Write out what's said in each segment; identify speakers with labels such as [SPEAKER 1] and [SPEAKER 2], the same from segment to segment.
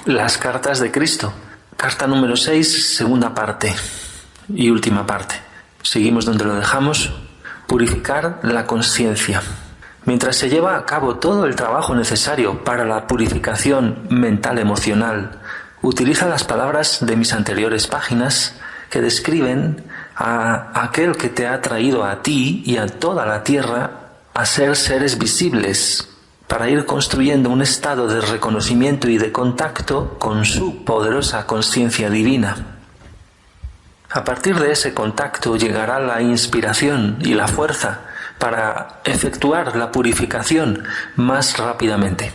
[SPEAKER 1] Las cartas de Cristo. Carta número 6, segunda parte y última parte. Seguimos donde lo dejamos. Purificar la conciencia. Mientras se lleva a cabo todo el trabajo necesario para la purificación mental-emocional, utiliza las palabras de mis anteriores páginas que describen a aquel que te ha traído a ti y a toda la tierra a ser seres visibles, para ir construyendo un estado de reconocimiento y de contacto con su poderosa conciencia divina. A partir de ese contacto llegará la inspiración y la fuerza para efectuar la purificación más rápidamente.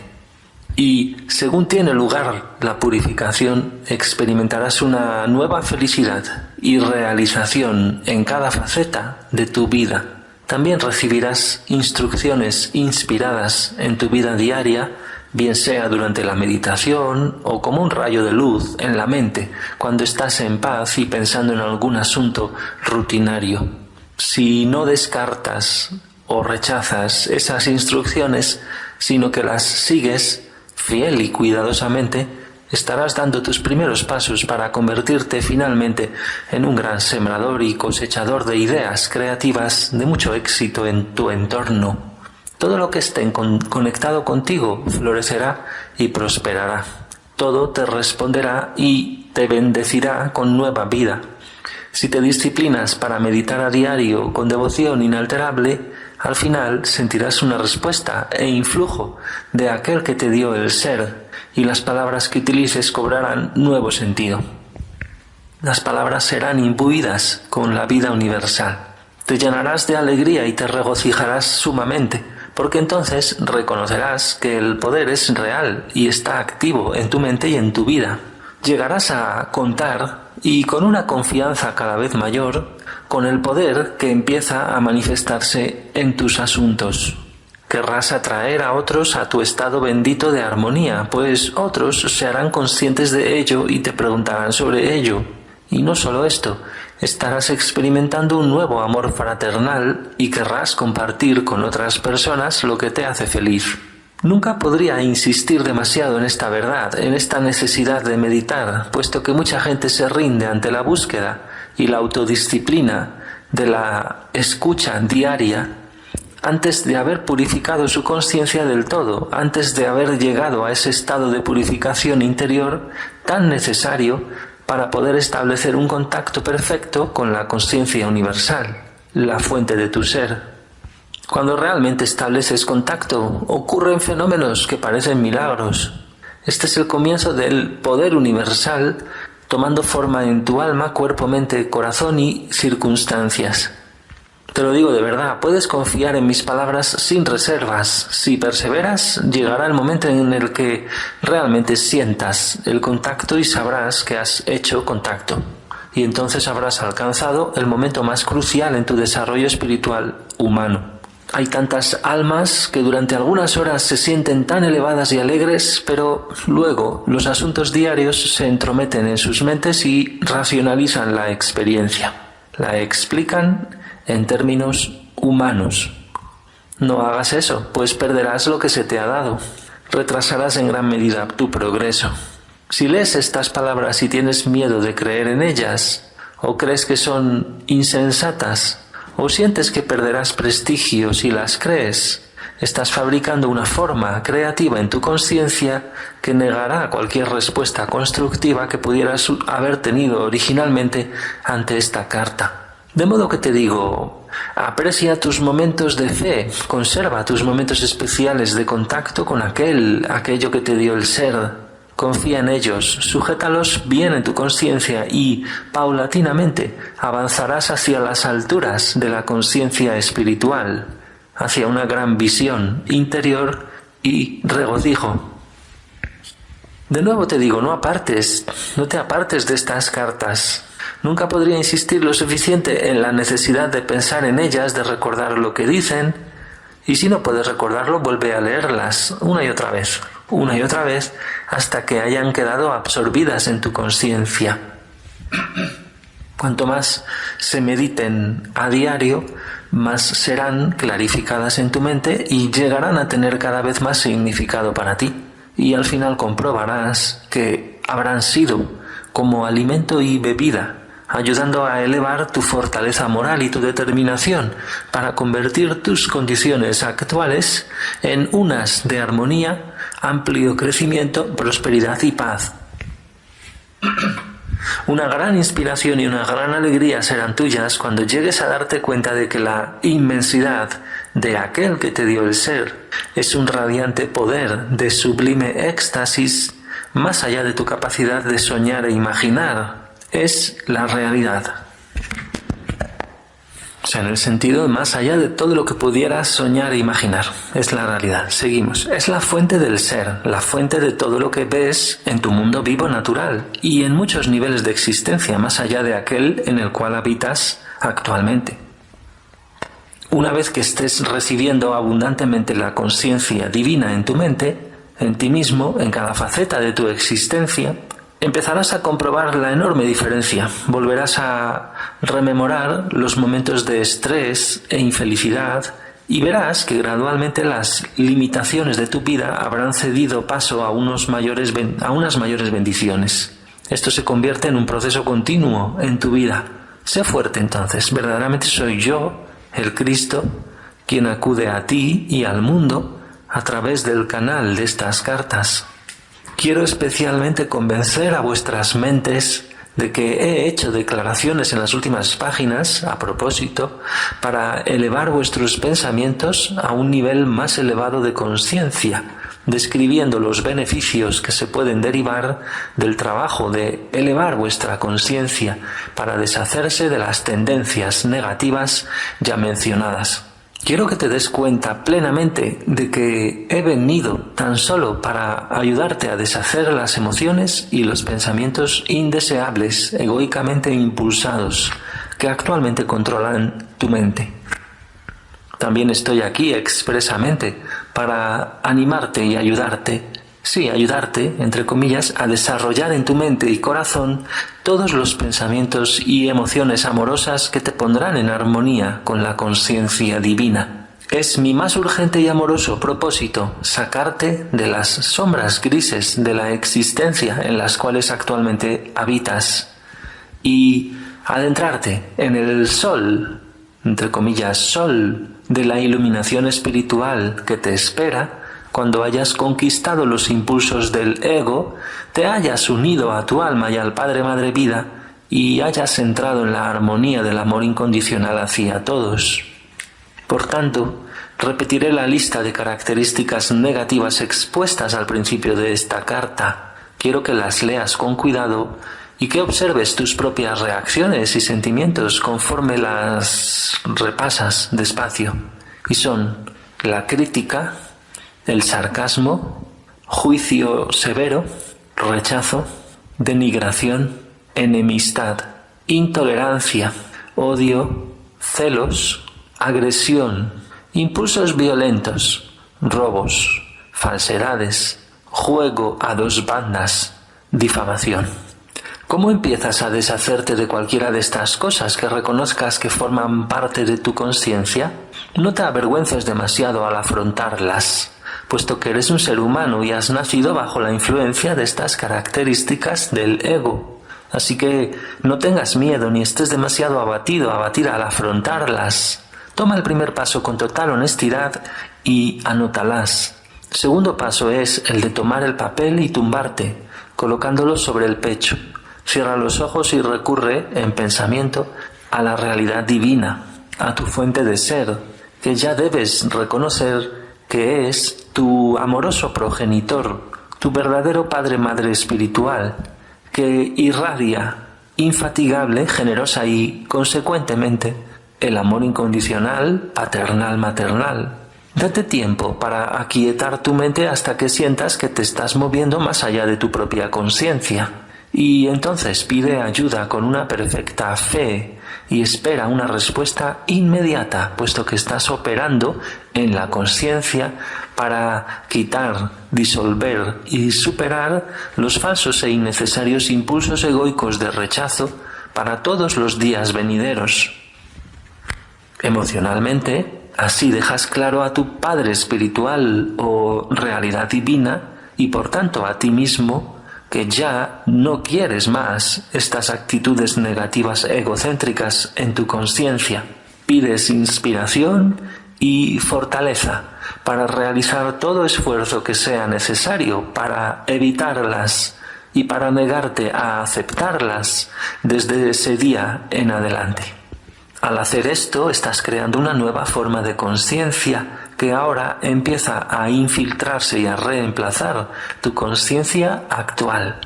[SPEAKER 1] Y según tiene lugar la purificación, experimentarás una nueva felicidad y realización en cada faceta de tu vida. También recibirás instrucciones inspiradas en tu vida diaria, bien sea durante la meditación o como un rayo de luz en la mente cuando estás en paz y pensando en algún asunto rutinario. Si no descartas o rechazas esas instrucciones, sino que las sigues fiel y cuidadosamente, estarás dando tus primeros pasos para convertirte finalmente en un gran sembrador y cosechador de ideas creativas de mucho éxito en tu entorno. Todo lo que esté conectado contigo florecerá y prosperará. Todo te responderá y te bendecirá con nueva vida. Si te disciplinas para meditar a diario con devoción inalterable, al final sentirás una respuesta e influjo de aquel que te dio el ser, y las palabras que utilices cobrarán nuevo sentido. Las palabras serán imbuidas con la vida universal. Te llenarás de alegría y te regocijarás sumamente, porque entonces reconocerás que el poder es real y está activo en tu mente y en tu vida. Llegarás a contar, y con una confianza cada vez mayor, con el poder que empieza a manifestarse en tus asuntos. Querrás atraer a otros a tu estado bendito de armonía, pues otros se harán conscientes de ello y te preguntarán sobre ello. Y no solo esto, estarás experimentando un nuevo amor fraternal y querrás compartir con otras personas lo que te hace feliz. Nunca podría insistir demasiado en esta verdad, en esta necesidad de meditar, puesto que mucha gente se rinde ante la búsqueda y la autodisciplina de la escucha diaria antes de haber purificado su conciencia del todo, antes de haber llegado a ese estado de purificación interior tan necesario para poder establecer un contacto perfecto con la conciencia universal, la fuente de tu ser. Cuando realmente estableces contacto, ocurren fenómenos que parecen milagros. Este es el comienzo del poder universal tomando forma en tu alma, cuerpo, mente, corazón y circunstancias. Te lo digo de verdad, puedes confiar en mis palabras sin reservas. Si perseveras, llegará el momento en el que realmente sientas el contacto y sabrás que has hecho contacto. Y entonces habrás alcanzado el momento más crucial en tu desarrollo espiritual humano. Hay tantas almas que durante algunas horas se sienten tan elevadas y alegres, pero luego los asuntos diarios se entrometen en sus mentes y racionalizan la experiencia. La explican en términos humanos. No hagas eso, pues perderás lo que se te ha dado. Retrasarás en gran medida tu progreso. Si lees estas palabras y tienes miedo de creer en ellas, o crees que son insensatas, o sientes que perderás prestigio si las crees, estás fabricando una forma creativa en tu conciencia que negará cualquier respuesta constructiva que pudieras haber tenido originalmente ante esta carta. De modo que te digo, aprecia tus momentos de fe, conserva tus momentos especiales de contacto con aquello que te dio el ser. Confía en ellos, sujétalos bien en tu conciencia y, paulatinamente, avanzarás hacia las alturas de la conciencia espiritual, hacia una gran visión interior y regocijo. De nuevo te digo, no te apartes de estas cartas. Nunca podría insistir lo suficiente en la necesidad de pensar en ellas, de recordar lo que dicen, y si no puedes recordarlo, vuelve a leerlas una y otra vez, hasta que hayan quedado absorbidas en tu conciencia. Cuanto más se mediten a diario, más serán clarificadas en tu mente y llegarán a tener cada vez más significado para ti. y al final comprobarás que habrán sido como alimento y bebida, ayudando a elevar tu fortaleza moral y tu determinación para convertir tus condiciones actuales en unas de armonía, amplio crecimiento, prosperidad y paz. Una gran inspiración y una gran alegría serán tuyas cuando llegues a darte cuenta de que la inmensidad de aquel que te dio el ser es un radiante poder de sublime éxtasis más allá de tu capacidad de soñar e imaginar. Es la realidad. O sea, en el sentido más allá de todo lo que pudieras soñar e imaginar. Es la realidad. Seguimos. Es la fuente del ser, la fuente de todo lo que ves en tu mundo vivo natural y en muchos niveles de existencia más allá de aquel en el cual habitas actualmente. Una vez que estés recibiendo abundantemente la conciencia divina en tu mente, en ti mismo, en cada faceta de tu existencia, empezarás a comprobar la enorme diferencia. Volverás a rememorar los momentos de estrés e infelicidad y verás que gradualmente las limitaciones de tu vida habrán cedido paso a unas mayores bendiciones. Esto se convierte en un proceso continuo en tu vida. Sé fuerte entonces. Verdaderamente soy yo, el Cristo, quien acude a ti y al mundo a través del canal de estas cartas. Quiero especialmente convencer a vuestras mentes de que he hecho declaraciones en las últimas páginas, a propósito, para elevar vuestros pensamientos a un nivel más elevado de conciencia, describiendo los beneficios que se pueden derivar del trabajo de elevar vuestra conciencia para deshacerse de las tendencias negativas ya mencionadas. Quiero que te des cuenta plenamente de que he venido tan solo para ayudarte a deshacer las emociones y los pensamientos indeseables, egoicamente impulsados, que actualmente controlan tu mente. También estoy aquí expresamente para animarte y ayudarte, entre comillas, a desarrollar en tu mente y corazón todos los pensamientos y emociones amorosas que te pondrán en armonía con la conciencia divina. Es mi más urgente y amoroso propósito sacarte de las sombras grises de la existencia en las cuales actualmente habitas y adentrarte en el sol, entre comillas, sol de la iluminación espiritual que te espera cuando hayas conquistado los impulsos del ego, te hayas unido a tu alma y al Padre Madre Vida y hayas entrado en la armonía del amor incondicional hacia todos. Por tanto, repetiré la lista de características negativas expuestas al principio de esta carta. Quiero que las leas con cuidado y que observes tus propias reacciones y sentimientos conforme las repasas despacio. Y son la crítica, el sarcasmo, juicio severo, rechazo, denigración, enemistad, intolerancia, odio, celos, agresión, impulsos violentos, robos, falsedades, juego a dos bandas, difamación. ¿Cómo empiezas a deshacerte de cualquiera de estas cosas que reconozcas que forman parte de tu conciencia? No te avergüences demasiado al afrontarlas, puesto que eres un ser humano y has nacido bajo la influencia de estas características del ego. Así que no tengas miedo ni estés demasiado abatida al afrontarlas. Toma el primer paso con total honestidad y anótalas. Segundo paso es el de tomar el papel y tumbarte, colocándolo sobre el pecho. Cierra los ojos y recurre en pensamiento a la realidad divina, a tu fuente de ser, que ya debes reconocer que es tu amoroso progenitor, tu verdadero Padre-Madre espiritual, que irradia infatigable, generosa y, consecuentemente, el amor incondicional, paternal-maternal. Date tiempo para aquietar tu mente hasta que sientas que te estás moviendo más allá de tu propia conciencia. Y entonces pide ayuda con una perfecta fe y espera una respuesta inmediata, puesto que estás operando en la conciencia para quitar, disolver y superar los falsos e innecesarios impulsos egoicos de rechazo para todos los días venideros. Emocionalmente, así dejas claro a tu Padre espiritual o realidad divina y por tanto a ti mismo, que ya no quieres más estas actitudes negativas egocéntricas en tu conciencia. Pides inspiración y fortaleza para realizar todo esfuerzo que sea necesario para evitarlas y para negarte a aceptarlas desde ese día en adelante. Al hacer esto, estás creando una nueva forma de conciencia que ahora empieza a infiltrarse y a reemplazar tu conciencia actual.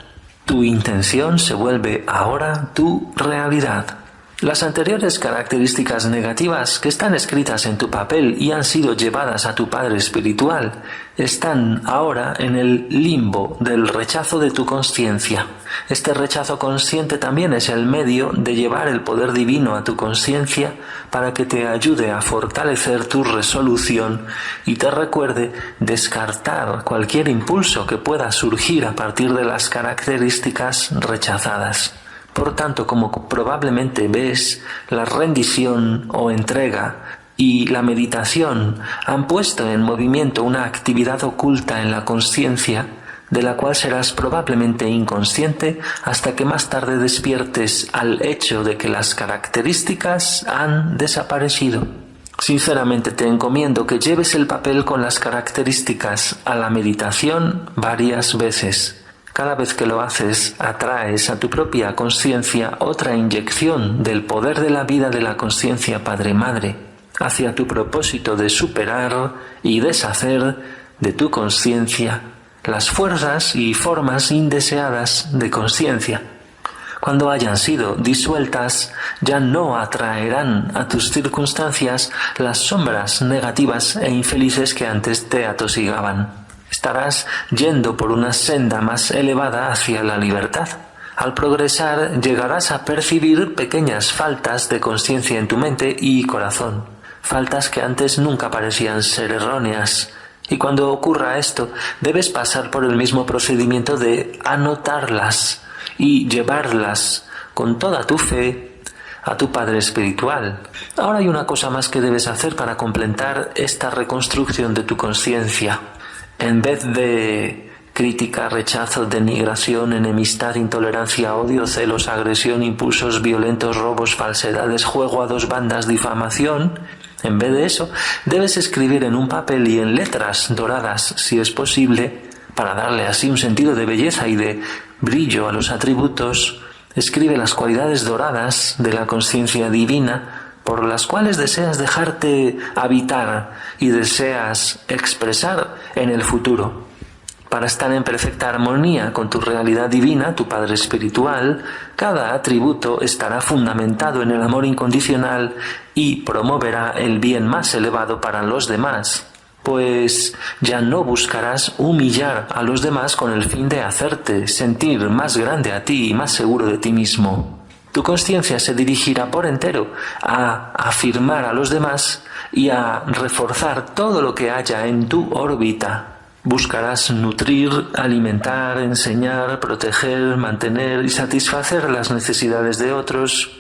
[SPEAKER 1] Tu intención se vuelve ahora tu realidad. Las anteriores características negativas que están escritas en tu papel y han sido llevadas a tu Padre Espiritual están ahora en el limbo del rechazo de tu conciencia. Este rechazo consciente también es el medio de llevar el poder divino a tu conciencia para que te ayude a fortalecer tu resolución y te recuerde descartar cualquier impulso que pueda surgir a partir de las características rechazadas. Por tanto, como probablemente ves, la rendición o entrega y la meditación han puesto en movimiento una actividad oculta en la conciencia, de la cual serás probablemente inconsciente hasta que más tarde despiertes al hecho de que las características han desaparecido. Sinceramente te encomiendo que lleves el papel con las características a la meditación varias veces. Cada vez que lo haces, atraes a tu propia conciencia otra inyección del poder de la vida de la conciencia Padre-Madre hacia tu propósito de superar y deshacer de tu conciencia las fuerzas y formas indeseadas de conciencia. Cuando hayan sido disueltas, ya no atraerán a tus circunstancias las sombras negativas e infelices que antes te atosigaban. Estarás yendo por una senda más elevada hacia la libertad. Al progresar, llegarás a percibir pequeñas faltas de conciencia en tu mente y corazón, faltas que antes nunca parecían ser erróneas. Y cuando ocurra esto, debes pasar por el mismo procedimiento de anotarlas y llevarlas con toda tu fe a tu Padre Espiritual. Ahora hay una cosa más que debes hacer para completar esta reconstrucción de tu conciencia. En vez de crítica, rechazo, denigración, enemistad, intolerancia, odio, celos, agresión, impulsos violentos, robos, falsedades, juego a dos bandas, difamación, en vez de eso, debes escribir en un papel y en letras doradas, si es posible, para darle así un sentido de belleza y de brillo a los atributos. Escribe las cualidades doradas de la conciencia divina por las cuales deseas dejarte habitar y deseas expresar en el futuro. Para estar en perfecta armonía con tu realidad divina, tu Padre Espiritual, cada atributo estará fundamentado en el amor incondicional y promoverá el bien más elevado para los demás, pues ya no buscarás humillar a los demás con el fin de hacerte sentir más grande a ti y más seguro de ti mismo. Tu conciencia se dirigirá por entero a afirmar a los demás y a reforzar todo lo que haya en tu órbita. Buscarás nutrir, alimentar, enseñar, proteger, mantener y satisfacer las necesidades de otros,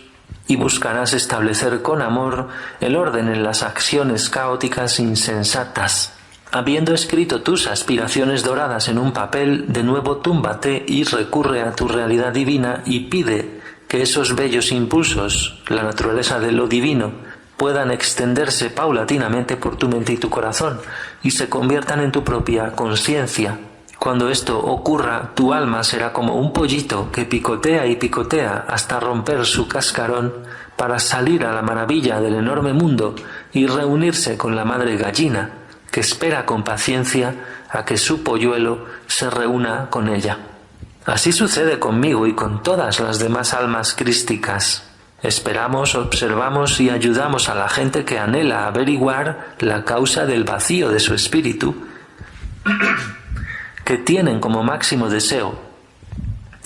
[SPEAKER 1] y buscarás establecer con amor el orden en las acciones caóticas insensatas. Habiendo escrito tus aspiraciones doradas en un papel, de nuevo túmbate y recurre a tu realidad divina y pide que esos bellos impulsos, la naturaleza de lo divino, puedan extenderse paulatinamente por tu mente y tu corazón y se conviertan en tu propia conciencia. Cuando esto ocurra, tu alma será como un pollito que picotea y picotea hasta romper su cascarón para salir a la maravilla del enorme mundo y reunirse con la madre gallina, que espera con paciencia a que su polluelo se reúna con ella. Así sucede conmigo y con todas las demás almas crísticas. Esperamos, observamos y ayudamos a la gente que anhela averiguar la causa del vacío de su espíritu, que tienen como máximo deseo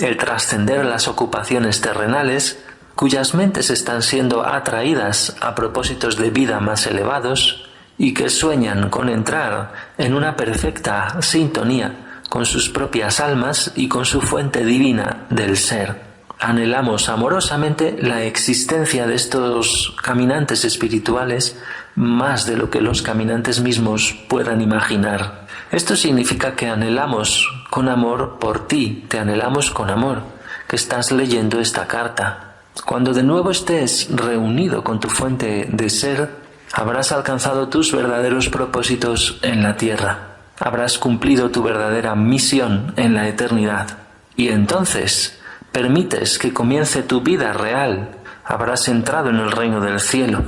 [SPEAKER 1] el trascender las ocupaciones terrenales, cuyas mentes están siendo atraídas a propósitos de vida más elevados y que sueñan con entrar en una perfecta sintonía con sus propias almas y con su fuente divina del ser. Anhelamos amorosamente la existencia de estos caminantes espirituales más de lo que los caminantes mismos puedan imaginar. Esto significa que anhelamos con amor por ti, te anhelamos con amor, que estás leyendo esta carta. Cuando de nuevo estés reunido con tu fuente de ser, habrás alcanzado tus verdaderos propósitos en la tierra. Habrás cumplido tu verdadera misión en la eternidad. Y entonces permites que comience tu vida real. Habrás entrado en el reino del cielo.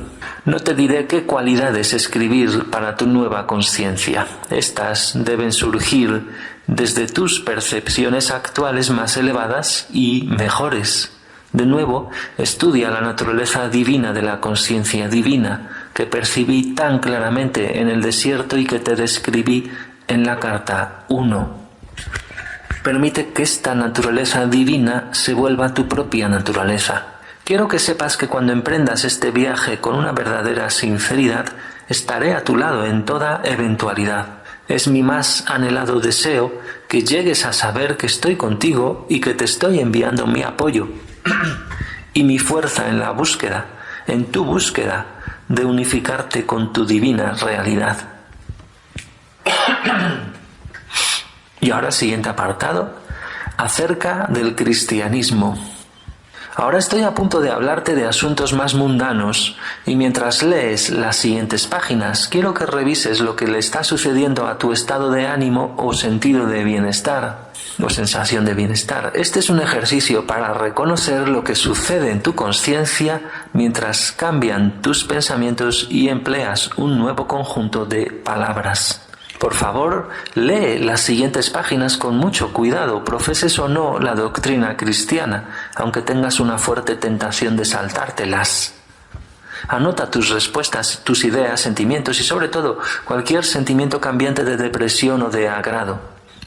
[SPEAKER 1] No te diré qué cualidades escribir para tu nueva conciencia. Estas deben surgir desde tus percepciones actuales más elevadas y mejores. De nuevo, estudia la naturaleza divina de la conciencia divina que percibí tan claramente en el desierto y que te describí en la carta 1. Permite que esta naturaleza divina se vuelva tu propia naturaleza. Quiero que sepas que cuando emprendas este viaje con una verdadera sinceridad, estaré a tu lado en toda eventualidad. Es mi más anhelado deseo que llegues a saber que estoy contigo y que te estoy enviando mi apoyo y mi fuerza en la búsqueda, en tu búsqueda de unificarte con tu divina realidad. Y ahora siguiente apartado, acerca del cristianismo. Ahora estoy a punto de hablarte de asuntos más mundanos y mientras lees las siguientes páginas quiero que revises lo que le está sucediendo a tu estado de ánimo o sentido de bienestar o sensación de bienestar. Este es un ejercicio para reconocer lo que sucede en tu conciencia mientras cambian tus pensamientos y empleas un nuevo conjunto de palabras. Por favor, lee las siguientes páginas con mucho cuidado, profeses o no la doctrina cristiana, aunque tengas una fuerte tentación de saltártelas. Anota tus respuestas, tus ideas, sentimientos y sobre todo cualquier sentimiento cambiante de depresión o de agrado.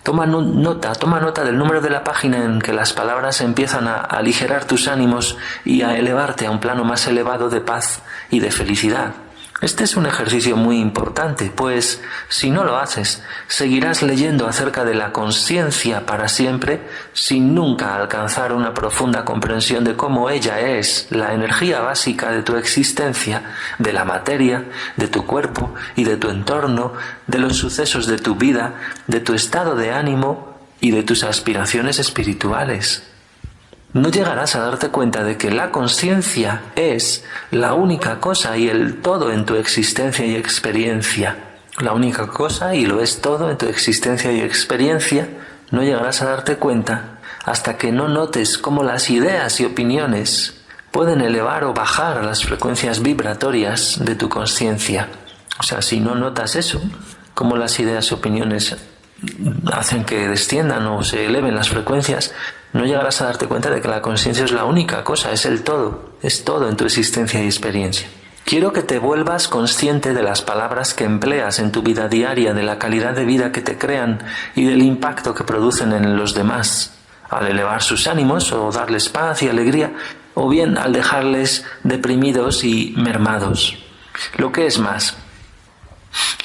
[SPEAKER 1] Toma nota del número de la página en que las palabras empiezan a aligerar tus ánimos y a elevarte a un plano más elevado de paz y de felicidad. Este es un ejercicio muy importante, pues si no lo haces, seguirás leyendo acerca de la conciencia para siempre sin nunca alcanzar una profunda comprensión de cómo ella es la energía básica de tu existencia, de la materia, de tu cuerpo y de tu entorno, de los sucesos de tu vida, de tu estado de ánimo y de tus aspiraciones espirituales. No llegarás a darte cuenta de que la conciencia es la única cosa y el todo en tu existencia y experiencia. La única cosa y lo es todo en tu existencia y experiencia. No llegarás a darte cuenta hasta que no notes cómo las ideas y opiniones pueden elevar o bajar las frecuencias vibratorias de tu conciencia. O sea, si no notas eso, cómo las ideas y opiniones hacen que desciendan o se eleven las frecuencias, no llegarás a darte cuenta de que la conciencia es la única cosa, es el todo, es todo en tu existencia y experiencia. Quiero que te vuelvas consciente de las palabras que empleas en tu vida diaria, de la calidad de vida que te crean y del impacto que producen en los demás, al elevar sus ánimos o darles paz y alegría, o bien al dejarles deprimidos y mermados. Lo que es más,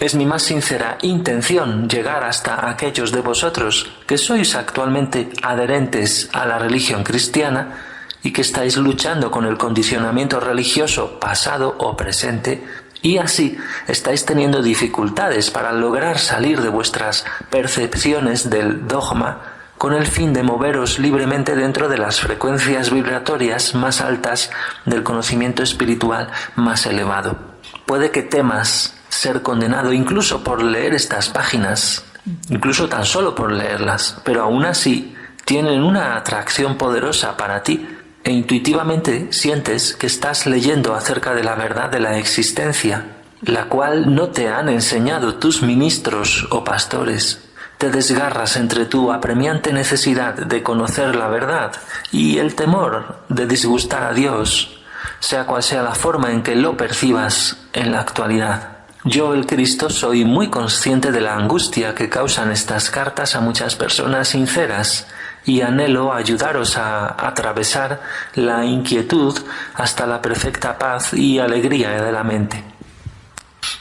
[SPEAKER 1] es mi más sincera intención llegar hasta aquellos de vosotros que sois actualmente adherentes a la religión cristiana y que estáis luchando con el condicionamiento religioso pasado o presente y así estáis teniendo dificultades para lograr salir de vuestras percepciones del dogma con el fin de moveros libremente dentro de las frecuencias vibratorias más altas del conocimiento espiritual más elevado. Puede que temas ser condenado incluso por leer estas páginas, incluso tan solo por leerlas, pero aún así tienen una atracción poderosa para ti e intuitivamente sientes que estás leyendo acerca de la verdad de la existencia, la cual no te han enseñado tus ministros o pastores. Te desgarras entre tu apremiante necesidad de conocer la verdad y el temor de disgustar a Dios, sea cual sea la forma en que lo percibas en la actualidad. Yo, el Cristo, soy muy consciente de la angustia que causan estas cartas a muchas personas sinceras y anhelo ayudaros a atravesar la inquietud hasta la perfecta paz y alegría de la mente.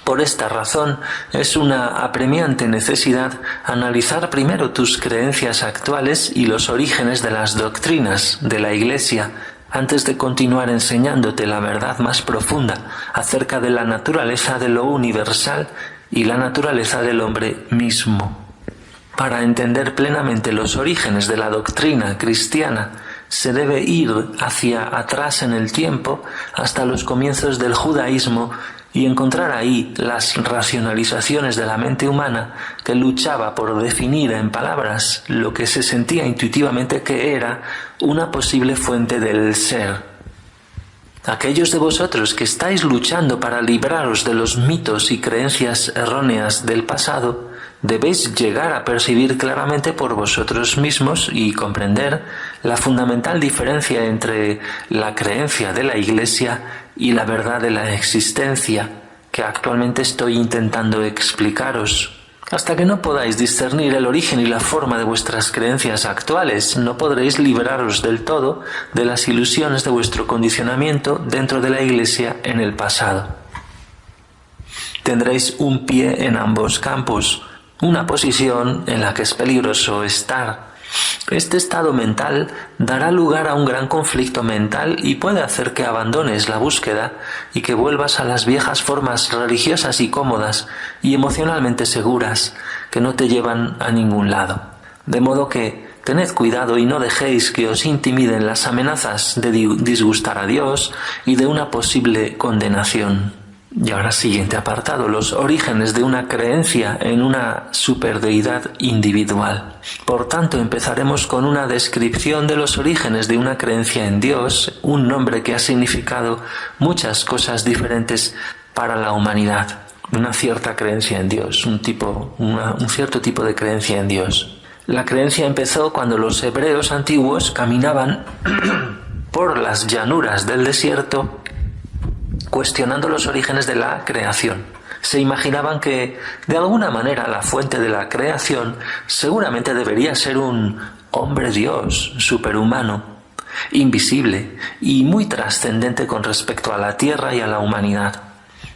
[SPEAKER 1] Por esta razón, es una apremiante necesidad analizar primero tus creencias actuales y los orígenes de las doctrinas de la Iglesia, antes de continuar enseñándote la verdad más profunda acerca de la naturaleza de lo universal y la naturaleza del hombre mismo. Para entender plenamente los orígenes de la doctrina cristiana, se debe ir hacia atrás en el tiempo hasta los comienzos del judaísmo y encontrar ahí las racionalizaciones de la mente humana que luchaba por definir en palabras lo que se sentía intuitivamente que era una posible fuente del ser. Aquellos de vosotros que estáis luchando para libraros de los mitos y creencias erróneas del pasado, debéis llegar a percibir claramente por vosotros mismos y comprender la fundamental diferencia entre la creencia de la Iglesia y la verdad de la existencia, que actualmente estoy intentando explicaros. Hasta que no podáis discernir el origen y la forma de vuestras creencias actuales, no podréis libraros del todo de las ilusiones de vuestro condicionamiento dentro de la Iglesia en el pasado. Tendréis un pie en ambos campos, una posición en la que es peligroso estar. Este estado mental dará lugar a un gran conflicto mental y puede hacer que abandones la búsqueda y que vuelvas a las viejas formas religiosas y cómodas y emocionalmente seguras que no te llevan a ningún lado. De modo que tened cuidado y no dejéis que os intimiden las amenazas de disgustar a Dios y de una posible condenación. Y ahora siguiente apartado, los orígenes de una creencia en una superdeidad individual. Por tanto, empezaremos con una descripción de los orígenes de una creencia en Dios, un nombre que ha significado muchas cosas diferentes para la humanidad. Una cierta creencia en Dios, un cierto tipo de creencia en Dios. La creencia empezó cuando los hebreos antiguos caminaban por las llanuras del desierto cuestionando los orígenes de la creación. Se imaginaban que, de alguna manera, la fuente de la creación seguramente debería ser un hombre Dios superhumano, invisible y muy trascendente con respecto a la tierra y a la humanidad.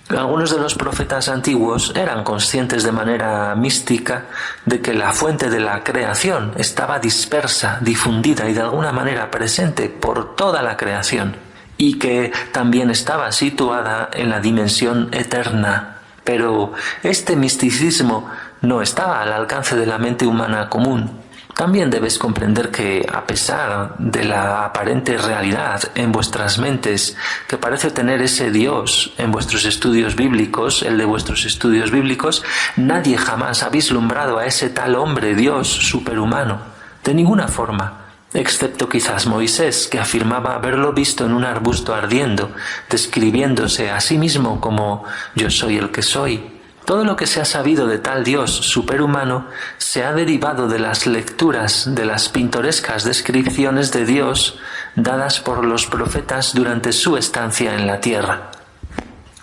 [SPEAKER 1] Algunos de los profetas antiguos eran conscientes de manera mística de que la fuente de la creación estaba dispersa, difundida y de alguna manera presente por toda la creación, y que también estaba situada en la dimensión eterna. Pero este misticismo no estaba al alcance de la mente humana común. También debes comprender que, a pesar de la aparente realidad en vuestras mentes que parece tener ese Dios en vuestros estudios bíblicos, el de vuestros estudios bíblicos, nadie jamás ha vislumbrado a ese tal hombre Dios superhumano, de ninguna forma, excepto quizás Moisés, que afirmaba haberlo visto en un arbusto ardiendo, describiéndose a sí mismo como «yo soy el que soy». Todo lo que se ha sabido de tal Dios superhumano se ha derivado de las lecturas de las pintorescas descripciones de Dios dadas por los profetas durante su estancia en la tierra.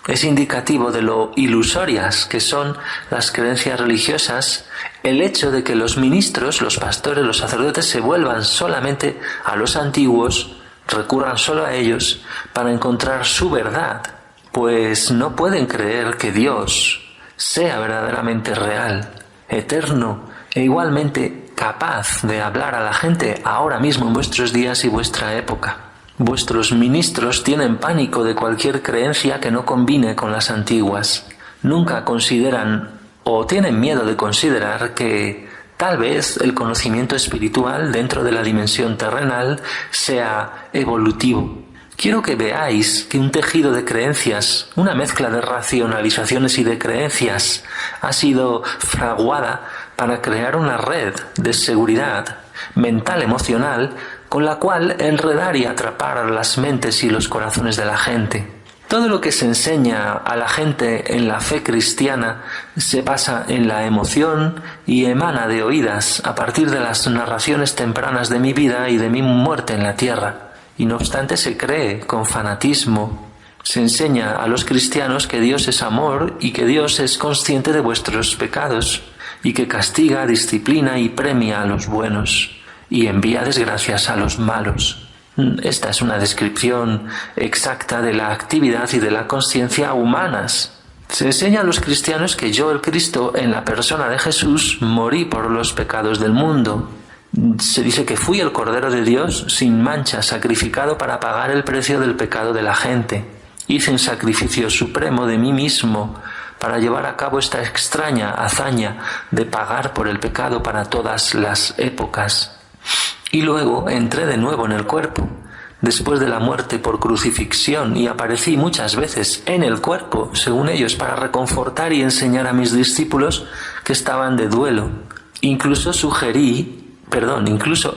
[SPEAKER 1] Es indicativo de lo ilusorias que son las creencias religiosas el hecho de que los ministros, los pastores, los sacerdotes se vuelvan solamente a los antiguos, recurran solo a ellos para encontrar su verdad, pues no pueden creer que Dios sea verdaderamente real, eterno e igualmente capaz de hablar a la gente ahora mismo en vuestros días y vuestra época. Vuestros ministros tienen pánico de cualquier creencia que no combine con las antiguas. Nunca consideran o tienen miedo de considerar que tal vez el conocimiento espiritual dentro de la dimensión terrenal sea evolutivo. Quiero que veáis que un tejido de creencias, una mezcla de racionalizaciones y de creencias, ha sido fraguada para crear una red de seguridad mental emocional con la cual enredar y atrapar las mentes y los corazones de la gente. Todo lo que se enseña a la gente en la fe cristiana se basa en la emoción y emana de oídas a partir de las narraciones tempranas de mi vida y de mi muerte en la tierra. Y no obstante se cree con fanatismo. Se enseña a los cristianos que Dios es amor y que Dios es consciente de vuestros pecados y que castiga, disciplina y premia a los buenos y envía desgracias a los malos. Esta es una descripción exacta de la actividad y de la conciencia humanas. Se enseña a los cristianos que yo, el Cristo, en la persona de Jesús, morí por los pecados del mundo. Se dice que fui el Cordero de Dios sin mancha, sacrificado para pagar el precio del pecado de la gente. Hice un sacrificio supremo de mí mismo para llevar a cabo esta extraña hazaña de pagar por el pecado para todas las épocas. Y luego entré de nuevo en el cuerpo, después de la muerte por crucifixión, y aparecí muchas veces en el cuerpo, según ellos, para reconfortar y enseñar a mis discípulos que estaban de duelo. Incluso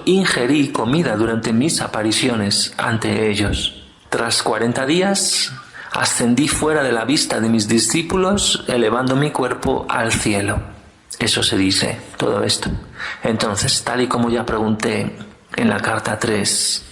[SPEAKER 1] ingerí comida durante mis apariciones ante ellos. Tras 40 días, ascendí fuera de la vista de mis discípulos, elevando mi cuerpo al cielo. Eso se dice, todo esto. Entonces, tal y como ya pregunté en la carta 3,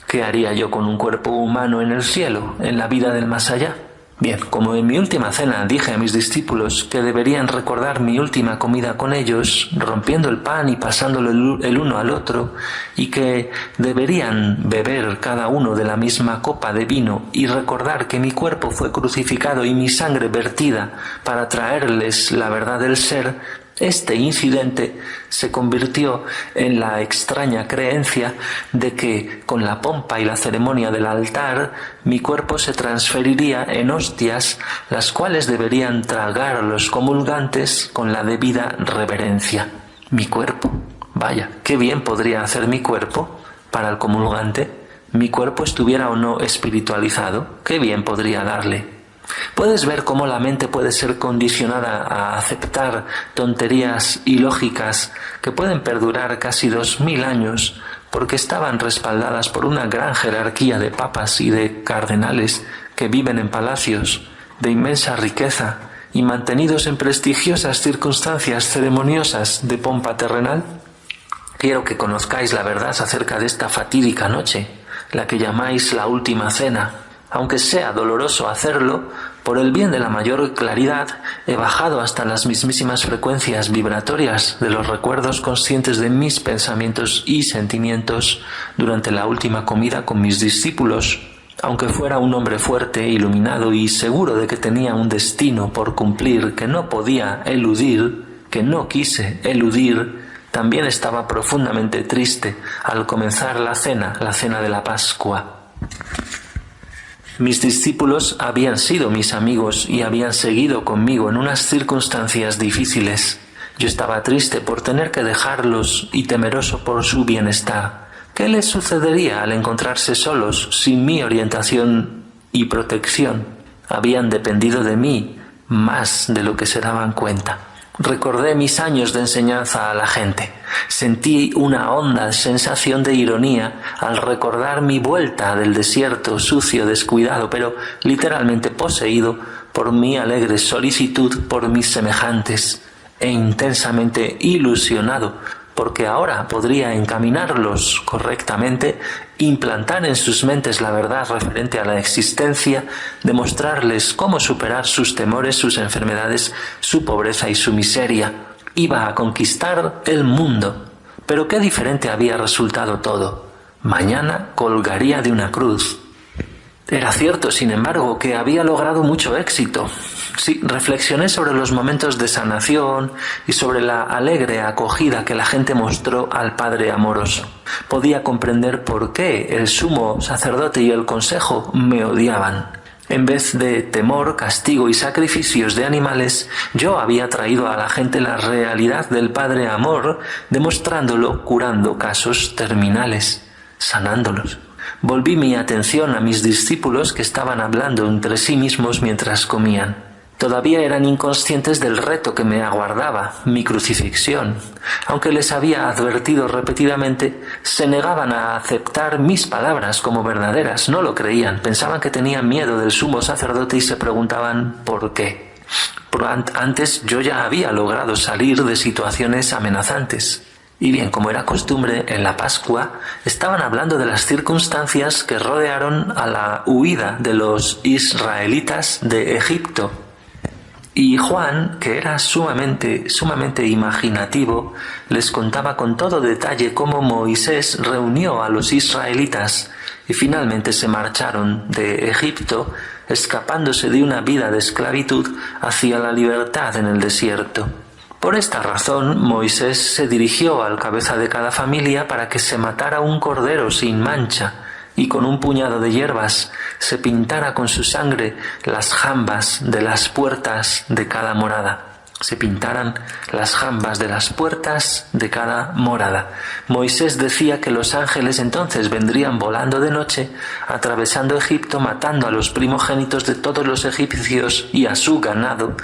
[SPEAKER 1] ¿qué haría yo con un cuerpo humano en el cielo, en la vida del más allá? Bien, como en mi última cena dije a mis discípulos que deberían recordar mi última comida con ellos, rompiendo el pan y pasándolo el uno al otro, y que deberían beber cada uno de la misma copa de vino y recordar que mi cuerpo fue crucificado y mi sangre vertida para traerles la verdad del ser, este incidente se convirtió en la extraña creencia de que con la pompa y la ceremonia del altar mi cuerpo se transferiría en hostias, las cuales deberían tragar los comulgantes con la debida reverencia. Mi cuerpo, vaya, qué bien podría hacer mi cuerpo para el comulgante. Mi cuerpo estuviera o no espiritualizado, qué bien podría darle. Puedes ver cómo la mente puede ser condicionada a aceptar tonterías ilógicas que pueden perdurar casi 2000 años porque estaban respaldadas por una gran jerarquía de papas y de cardenales que viven en palacios de inmensa riqueza y mantenidos en prestigiosas circunstancias ceremoniosas de pompa terrenal. Quiero que conozcáis la verdad acerca de esta fatídica noche, la que llamáis la última cena. Aunque sea doloroso hacerlo, por el bien de la mayor claridad, he bajado hasta las mismísimas frecuencias vibratorias de los recuerdos conscientes de mis pensamientos y sentimientos durante la última comida con mis discípulos. Aunque fuera un hombre fuerte, iluminado y seguro de que tenía un destino por cumplir que no podía eludir, que no quise eludir, también estaba profundamente triste al comenzar la cena de la Pascua. Mis discípulos habían sido mis amigos y habían seguido conmigo en unas circunstancias difíciles. Yo estaba triste por tener que dejarlos y temeroso por su bienestar. ¿Qué les sucedería al encontrarse solos, sin mi orientación y protección? Habían dependido de mí más de lo que se daban cuenta. Recordé mis años de enseñanza a la gente. Sentí una honda sensación de ironía al recordar mi vuelta del desierto sucio, descuidado, pero literalmente poseído por mi alegre solicitud por mis semejantes, e intensamente ilusionado porque ahora podría encaminarlos correctamente, implantar en sus mentes la verdad referente a la existencia, demostrarles cómo superar sus temores, sus enfermedades, su pobreza y su miseria. Iba a conquistar el mundo. Pero qué diferente había resultado todo. Mañana colgaría de una cruz. Era cierto, sin embargo, que había logrado mucho éxito. Sí, reflexioné sobre los momentos de sanación y sobre la alegre acogida que la gente mostró al Padre amoroso. Podía comprender por qué el sumo sacerdote y el consejo me odiaban. En vez de temor, castigo y sacrificios de animales, yo había traído a la gente la realidad del Padre amor, demostrándolo curando casos terminales, sanándolos. Volví mi atención a mis discípulos que estaban hablando entre sí mismos mientras comían. Todavía eran inconscientes del reto que me aguardaba, mi crucifixión. Aunque les había advertido repetidamente, se negaban a aceptar mis palabras como verdaderas, no lo creían, pensaban que tenía miedo del sumo sacerdote y se preguntaban ¿por qué? Antes yo ya había logrado salir de situaciones amenazantes. Y bien, como era costumbre, en la Pascua estaban hablando de las circunstancias que rodearon a la huida de los israelitas de Egipto. Y Juan, que era sumamente imaginativo, les contaba con todo detalle cómo Moisés reunió a los israelitas y finalmente se marcharon de Egipto, escapándose de una vida de esclavitud hacia la libertad en el desierto. Por esta razón, Moisés se dirigió al cabeza de cada familia para que se matara un cordero sin mancha y con un puñado de hierbas se pintara con su sangre las jambas de las puertas de cada morada. Se pintaran las jambas de las puertas de cada morada. Moisés decía que los ángeles entonces vendrían volando de noche, atravesando Egipto, matando a los primogénitos de todos los egipcios y a su ganado,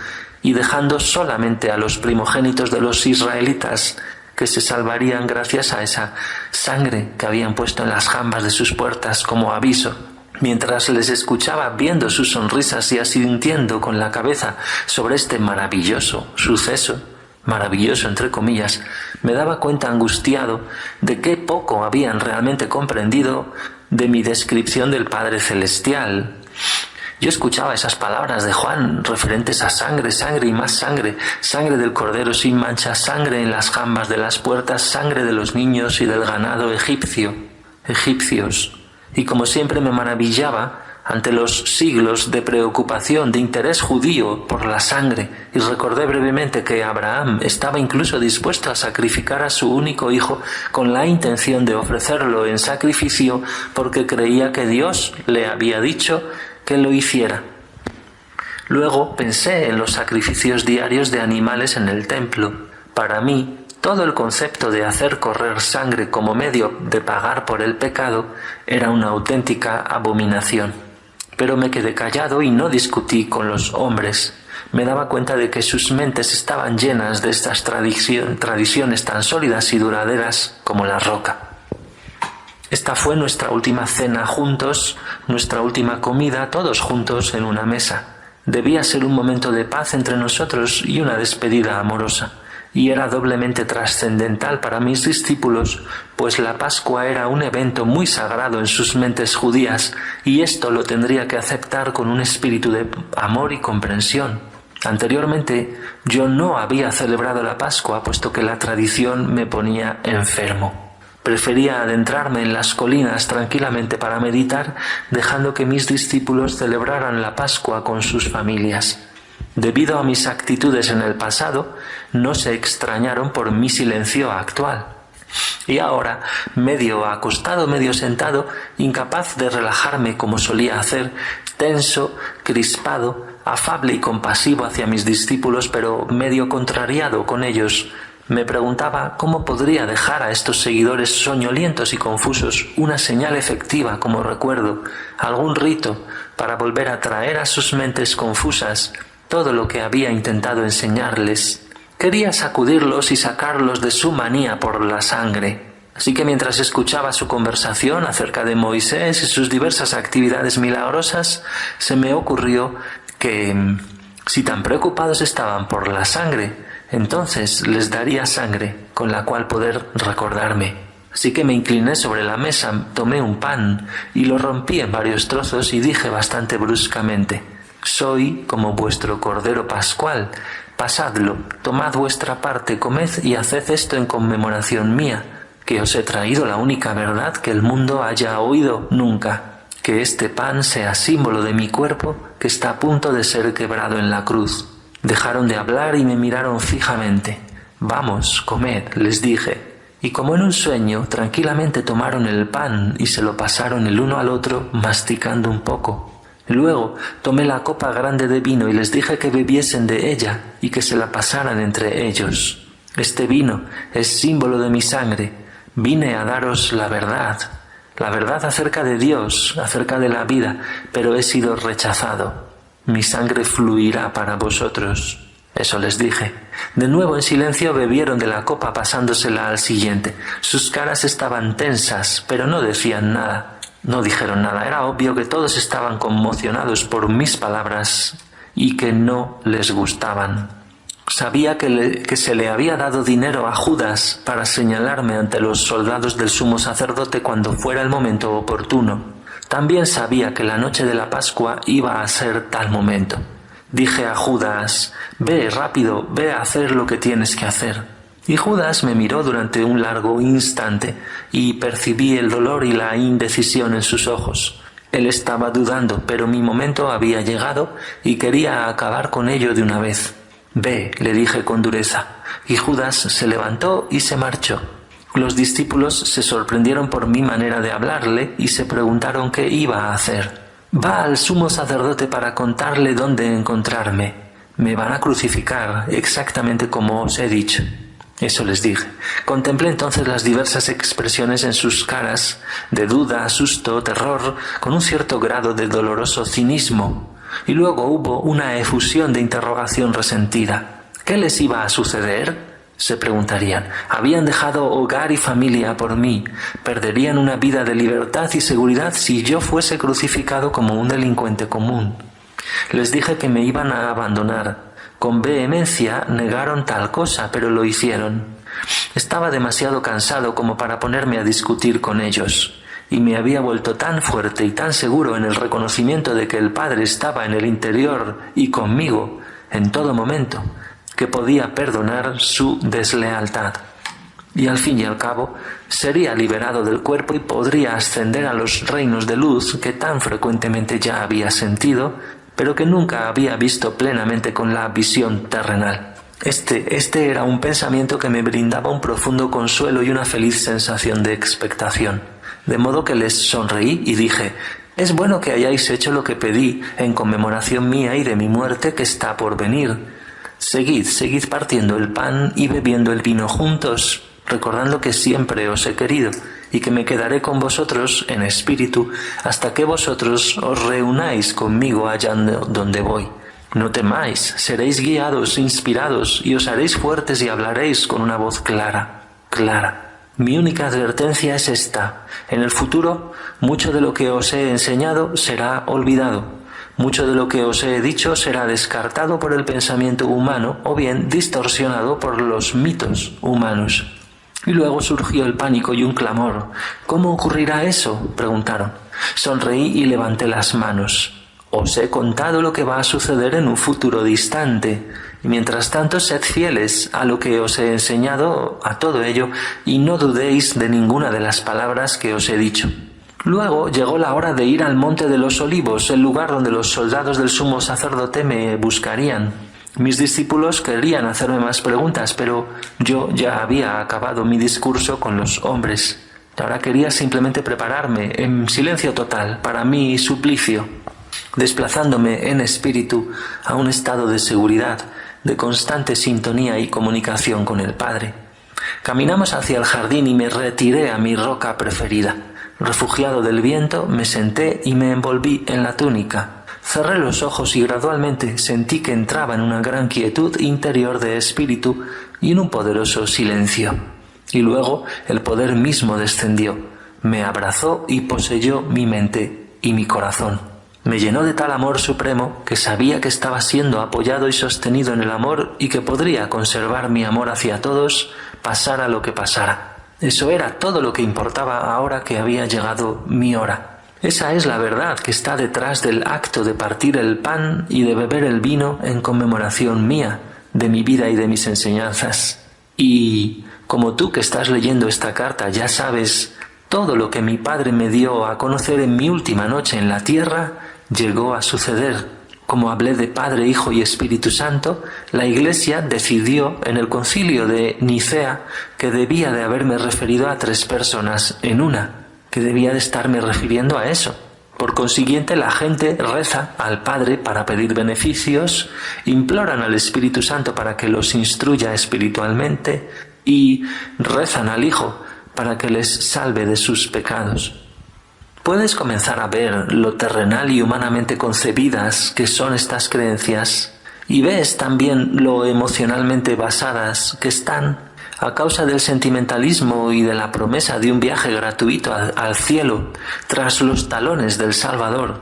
[SPEAKER 1] y dejando solamente a los primogénitos de los israelitas, que se salvarían gracias a esa sangre que habían puesto en las jambas de sus puertas como aviso. Mientras les escuchaba viendo sus sonrisas y asintiendo con la cabeza sobre este maravilloso suceso, maravilloso entre comillas, me daba cuenta angustiado de qué poco habían realmente comprendido de mi descripción del Padre Celestial. Yo escuchaba esas palabras de Juan referentes a sangre, sangre y más sangre, sangre del cordero sin mancha, sangre en las jambas de las puertas, sangre de los niños y del ganado egipcios. Y como siempre me maravillaba ante los siglos de preocupación, de interés judío por la sangre, y recordé brevemente que Abraham estaba incluso dispuesto a sacrificar a su único hijo con la intención de ofrecerlo en sacrificio porque creía que Dios le había dicho que lo hiciera. Luego pensé en los sacrificios diarios de animales en el templo. Para mí, todo el concepto de hacer correr sangre como medio de pagar por el pecado era una auténtica abominación. Pero me quedé callado y no discutí con los hombres. Me daba cuenta de que sus mentes estaban llenas de estas tradiciones tan sólidas y duraderas como la roca. Esta fue nuestra última cena juntos, nuestra última comida, todos juntos en una mesa. Debía ser un momento de paz entre nosotros y una despedida amorosa. Y era doblemente trascendental para mis discípulos, pues la Pascua era un evento muy sagrado en sus mentes judías, y esto lo tendría que aceptar con un espíritu de amor y comprensión. Anteriormente, yo no había celebrado la Pascua, puesto que la tradición me ponía enfermo. Prefería adentrarme en las colinas tranquilamente para meditar, dejando que mis discípulos celebraran la Pascua con sus familias. Debido a mis actitudes en el pasado, no se extrañaron por mi silencio actual. Y ahora, medio acostado, medio sentado, incapaz de relajarme como solía hacer, tenso, crispado, afable y compasivo hacia mis discípulos, pero medio contrariado con ellos, me preguntaba cómo podría dejar a estos seguidores soñolientos y confusos una señal efectiva como recuerdo, algún rito, para volver a traer a sus mentes confusas todo lo que había intentado enseñarles. Quería sacudirlos y sacarlos de su manía por la sangre. Así que mientras escuchaba su conversación acerca de Moisés y sus diversas actividades milagrosas, se me ocurrió que, si tan preocupados estaban por la sangre, entonces les daría sangre con la cual poder recordarme. Así que me incliné sobre la mesa, tomé un pan y lo rompí en varios trozos y dije bastante bruscamente: «Soy como vuestro cordero pascual. Pasadlo, tomad vuestra parte, comed y haced esto en conmemoración mía, que os he traído la única verdad que el mundo haya oído nunca. Que este pan sea símbolo de mi cuerpo que está a punto de ser quebrado en la cruz». Dejaron de hablar y me miraron fijamente. «Vamos, comed», les dije. Y como en un sueño, tranquilamente tomaron el pan y se lo pasaron el uno al otro, masticando un poco. Luego tomé la copa grande de vino y les dije que bebiesen de ella y que se la pasaran entre ellos. «Este vino es símbolo de mi sangre. Vine a daros la verdad acerca de Dios, acerca de la vida, pero he sido rechazado. Mi sangre fluirá para vosotros». Eso les dije. De nuevo en silencio bebieron de la copa pasándosela al siguiente. Sus caras estaban tensas, pero no decían nada. No dijeron nada. Era obvio que todos estaban conmocionados por mis palabras y que no les gustaban. Sabía que se le había dado dinero a Judas para señalarme ante los soldados del sumo sacerdote cuando fuera el momento oportuno. También sabía que la noche de la Pascua iba a ser tal momento. Dije a Judas: «Ve rápido, ve a hacer lo que tienes que hacer». Y Judas me miró durante un largo instante y percibí el dolor y la indecisión en sus ojos. Él estaba dudando, pero mi momento había llegado y quería acabar con ello de una vez. «Ve», le dije con dureza, y Judas se levantó y se marchó. Los discípulos se sorprendieron por mi manera de hablarle y se preguntaron qué iba a hacer. Va al sumo sacerdote para contarle dónde encontrarme. Me van a crucificar, exactamente como os he dicho. Eso les dije. Contemplé entonces las diversas expresiones en sus caras, de duda, susto, terror, con un cierto grado de doloroso cinismo. Y luego hubo una efusión de interrogación resentida. ¿Qué les iba a suceder? Se preguntarían. Habían dejado hogar y familia por mí. Perderían una vida de libertad y seguridad si yo fuese crucificado como un delincuente común. Les dije que me iban a abandonar. Con vehemencia negaron tal cosa, pero lo hicieron. Estaba demasiado cansado como para ponerme a discutir con ellos, y me había vuelto tan fuerte y tan seguro en el reconocimiento de que el Padre estaba en el interior y conmigo en todo momento, que podía perdonar su deslealtad. Y al fin y al cabo, sería liberado del cuerpo y podría ascender a los reinos de luz que tan frecuentemente ya había sentido, pero que nunca había visto plenamente con la visión terrenal. Este era un pensamiento que me brindaba un profundo consuelo y una feliz sensación de expectación. De modo que les sonreí y dije: «Es bueno que hayáis hecho lo que pedí en conmemoración mía y de mi muerte que está por venir. Seguid partiendo el pan y bebiendo el vino juntos, recordando que siempre os he querido y que me quedaré con vosotros en espíritu hasta que vosotros os reunáis conmigo allá donde voy. No temáis, seréis guiados, inspirados y os haréis fuertes y hablaréis con una voz clara. Mi única advertencia es esta: en el futuro, mucho de lo que os he enseñado será olvidado. Mucho de lo que os he dicho será descartado por el pensamiento humano o bien distorsionado por los mitos humanos». Y luego surgió el pánico y un clamor. «¿Cómo ocurrirá eso?», preguntaron. Sonreí y levanté las manos. «Os he contado lo que va a suceder en un futuro distante. Y mientras tanto, sed fieles a lo que os he enseñado, a todo ello, y no dudéis de ninguna de las palabras que os he dicho». Luego llegó la hora de ir al Monte de los Olivos, el lugar donde los soldados del sumo sacerdote me buscarían. Mis discípulos querían hacerme más preguntas, pero yo ya había acabado mi discurso con los hombres. Ahora quería simplemente prepararme, en silencio total, para mi suplicio, desplazándome en espíritu a un estado de seguridad, de constante sintonía y comunicación con el Padre. Caminamos hacia el jardín y me retiré a mi roca preferida. Refugiado del viento, me senté y me envolví en la túnica. Cerré los ojos y gradualmente sentí que entraba en una gran quietud interior de espíritu y en un poderoso silencio. Y luego el poder mismo descendió, me abrazó y poseyó mi mente y mi corazón. Me llenó de tal amor supremo que sabía que estaba siendo apoyado y sostenido en el amor y que podría conservar mi amor hacia todos, pasara lo que pasara. Eso era todo lo que importaba ahora que había llegado mi hora. Esa es la verdad que está detrás del acto de partir el pan y de beber el vino en conmemoración mía, de mi vida y de mis enseñanzas. Y, como tú que estás leyendo esta carta ya sabes, todo lo que mi Padre me dio a conocer en mi última noche en la tierra llegó a suceder. Como hablé de Padre, Hijo y Espíritu Santo, la Iglesia decidió en el Concilio de Nicea que debía de haberme referido a 3 personas en una, que debía de estarme refiriendo a eso. Por consiguiente, la gente reza al Padre para pedir beneficios, imploran al Espíritu Santo para que los instruya espiritualmente y rezan al Hijo para que les salve de sus pecados. Puedes comenzar a ver lo terrenal y humanamente concebidas que son estas creencias y ves también lo emocionalmente basadas que están a causa del sentimentalismo y de la promesa de un viaje gratuito al cielo tras los talones del Salvador.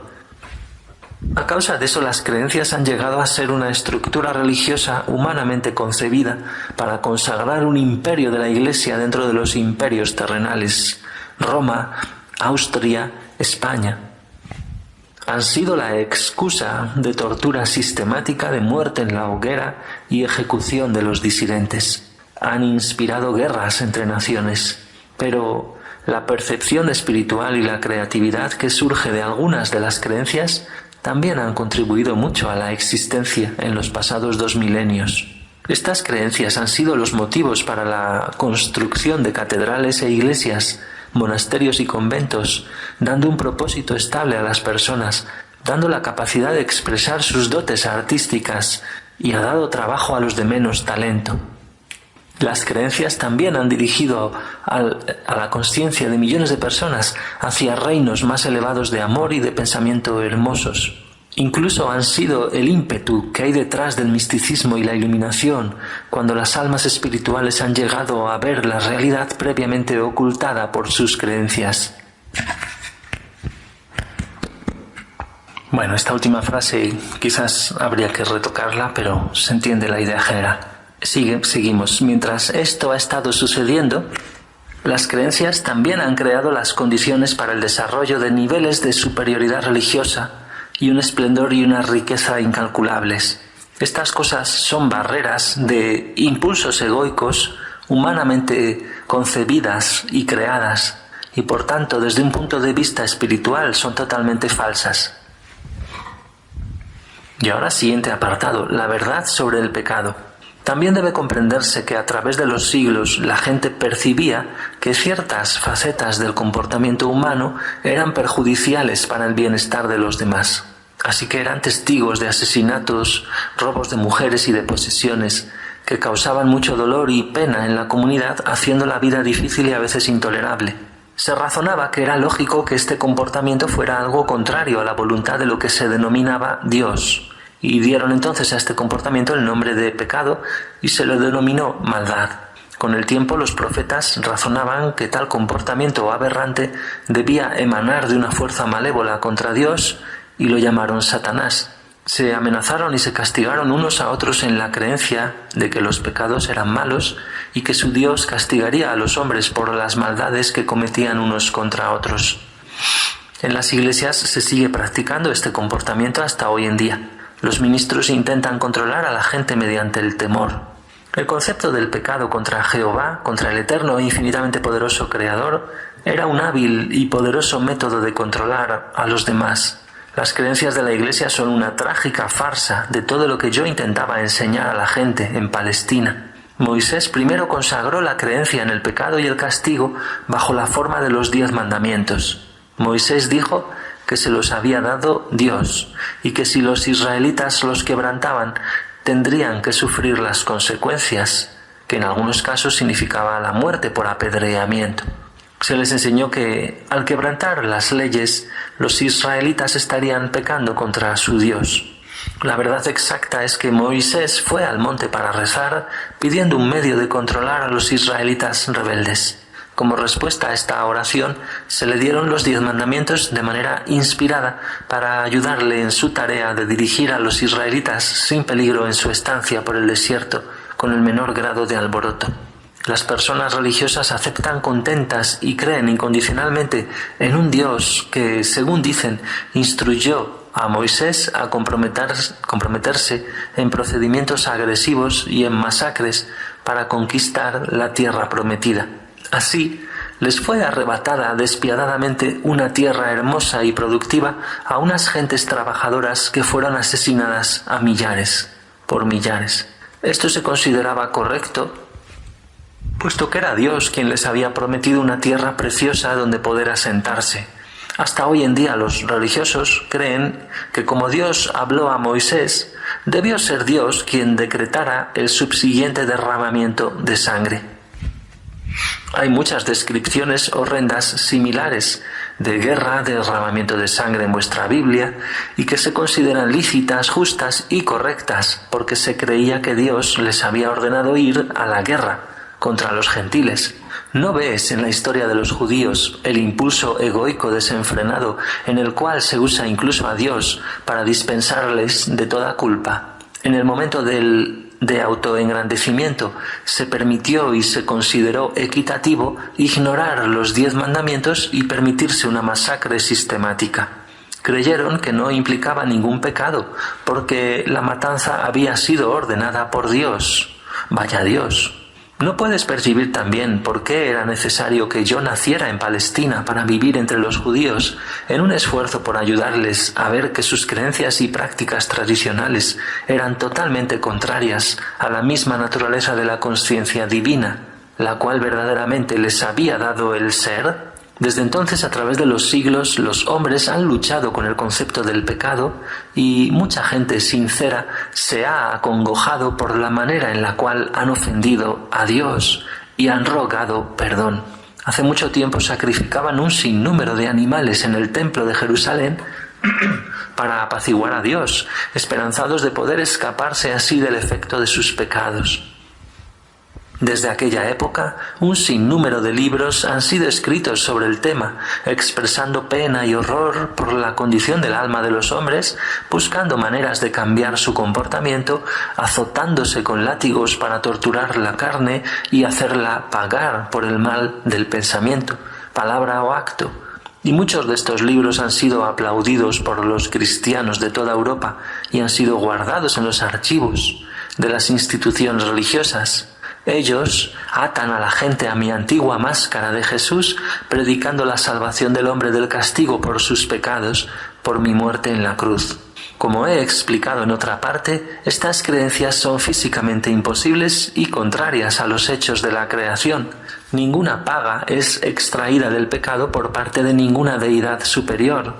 [SPEAKER 1] A causa de eso, las creencias han llegado a ser una estructura religiosa humanamente concebida para consagrar un imperio de la Iglesia dentro de los imperios terrenales. Roma, Austria, España han sido la excusa de tortura sistemática, de muerte en la hoguera y ejecución de los disidentes. Han inspirado guerras entre naciones, pero la percepción espiritual y la creatividad que surge de algunas de las creencias también han contribuido mucho a la existencia en los pasados 2 milenios. Estas creencias han sido los motivos para la construcción de catedrales e iglesias, monasterios y conventos, dando un propósito estable a las personas, dando la capacidad de expresar sus dotes artísticas y ha dado trabajo a los de menos talento. Las creencias también han dirigido a la consciencia de millones de personas hacia reinos más elevados de amor y de pensamiento hermosos. Incluso han sido el ímpetu que hay detrás del misticismo y la iluminación cuando las almas espirituales han llegado a ver la realidad previamente ocultada por sus creencias. Bueno, esta última frase quizás habría que retocarla, pero se entiende la idea general. Seguimos. Mientras esto ha estado sucediendo, las creencias también han creado las condiciones para el desarrollo de niveles de superioridad religiosa y un esplendor y una riqueza incalculables. Estas cosas son barreras de impulsos egoicos humanamente concebidas y creadas, y por tanto, desde un punto de vista espiritual, son totalmente falsas. Y ahora, siguiente apartado, la verdad sobre el pecado. También debe comprenderse que a través de los siglos la gente percibía que ciertas facetas del comportamiento humano eran perjudiciales para el bienestar de los demás. Así que eran testigos de asesinatos, robos de mujeres y de posesiones, que causaban mucho dolor y pena en la comunidad, haciendo la vida difícil y a veces intolerable. Se razonaba que era lógico que este comportamiento fuera algo contrario a la voluntad de lo que se denominaba Dios, y dieron entonces a este comportamiento el nombre de pecado y se lo denominó maldad. Con el tiempo los profetas razonaban que tal comportamiento aberrante debía emanar de una fuerza malévola contra Dios y lo llamaron Satanás. Se amenazaron y se castigaron unos a otros en la creencia de que los pecados eran malos y que su Dios castigaría a los hombres por las maldades que cometían unos contra otros. En las iglesias se sigue practicando este comportamiento hasta hoy en día. Los ministros intentan controlar a la gente mediante el temor. El concepto del pecado contra Jehová, contra el eterno e infinitamente poderoso Creador, era un hábil y poderoso método de controlar a los demás. Las creencias de la Iglesia son una trágica farsa de todo lo que yo intentaba enseñar a la gente en Palestina. Moisés primero consagró la creencia en el pecado y el castigo bajo la forma de los 10 mandamientos. Moisés dijo que se los había dado Dios y que si los israelitas los quebrantaban tendrían que sufrir las consecuencias, que en algunos casos significaba la muerte por apedreamiento. Se les enseñó que al quebrantar las leyes los israelitas estarían pecando contra su Dios. La verdad exacta es que Moisés fue al monte para rezar pidiendo un medio de controlar a los israelitas rebeldes. Como respuesta a esta oración, se le dieron los 10 mandamientos de manera inspirada para ayudarle en su tarea de dirigir a los israelitas sin peligro en su estancia por el desierto, con el menor grado de alboroto. Las personas religiosas aceptan contentas y creen incondicionalmente en un Dios que, según dicen, instruyó a Moisés a comprometerse en procedimientos agresivos y en masacres para conquistar la tierra prometida. Así, les fue arrebatada despiadadamente una tierra hermosa y productiva a unas gentes trabajadoras que fueron asesinadas a millares, por millares. Esto se consideraba correcto, puesto que era Dios quien les había prometido una tierra preciosa donde poder asentarse. Hasta hoy en día los religiosos creen que como Dios habló a Moisés, debió ser Dios quien decretara el subsiguiente derramamiento de sangre. Hay muchas descripciones horrendas similares de guerra, de derramamiento de sangre en vuestra Biblia y que se consideran lícitas, justas y correctas porque se creía que Dios les había ordenado ir a la guerra contra los gentiles. ¿No ves en la historia de los judíos el impulso egoico desenfrenado en el cual se usa incluso a Dios para dispensarles de toda culpa? En el momento de autoengrandecimiento se permitió y se consideró equitativo ignorar los 10 mandamientos y permitirse una masacre sistemática. Creyeron que no implicaba ningún pecado porque la matanza había sido ordenada por Dios. Vaya Dios. ¿No puedes percibir también por qué era necesario que yo naciera en Palestina para vivir entre los judíos, en un esfuerzo por ayudarles a ver que sus creencias y prácticas tradicionales eran totalmente contrarias a la misma naturaleza de la conciencia divina, la cual verdaderamente les había dado el ser? Desde entonces, a través de los siglos, los hombres han luchado con el concepto del pecado y mucha gente sincera se ha acongojado por la manera en la cual han ofendido a Dios y han rogado perdón. Hace mucho tiempo sacrificaban un sinnúmero de animales en el templo de Jerusalén para apaciguar a Dios, esperanzados de poder escaparse así del efecto de sus pecados. Desde aquella época, un sinnúmero de libros han sido escritos sobre el tema, expresando pena y horror por la condición del alma de los hombres, buscando maneras de cambiar su comportamiento, azotándose con látigos para torturar la carne y hacerla pagar por el mal del pensamiento, palabra o acto. Y muchos de estos libros han sido aplaudidos por los cristianos de toda Europa y han sido guardados en los archivos de las instituciones religiosas. Ellos atan a la gente a mi antigua máscara de Jesús, predicando la salvación del hombre del castigo por sus pecados, por mi muerte en la cruz. Como he explicado en otra parte, estas creencias son físicamente imposibles y contrarias a los hechos de la creación. Ninguna paga es extraída del pecado por parte de ninguna deidad superior.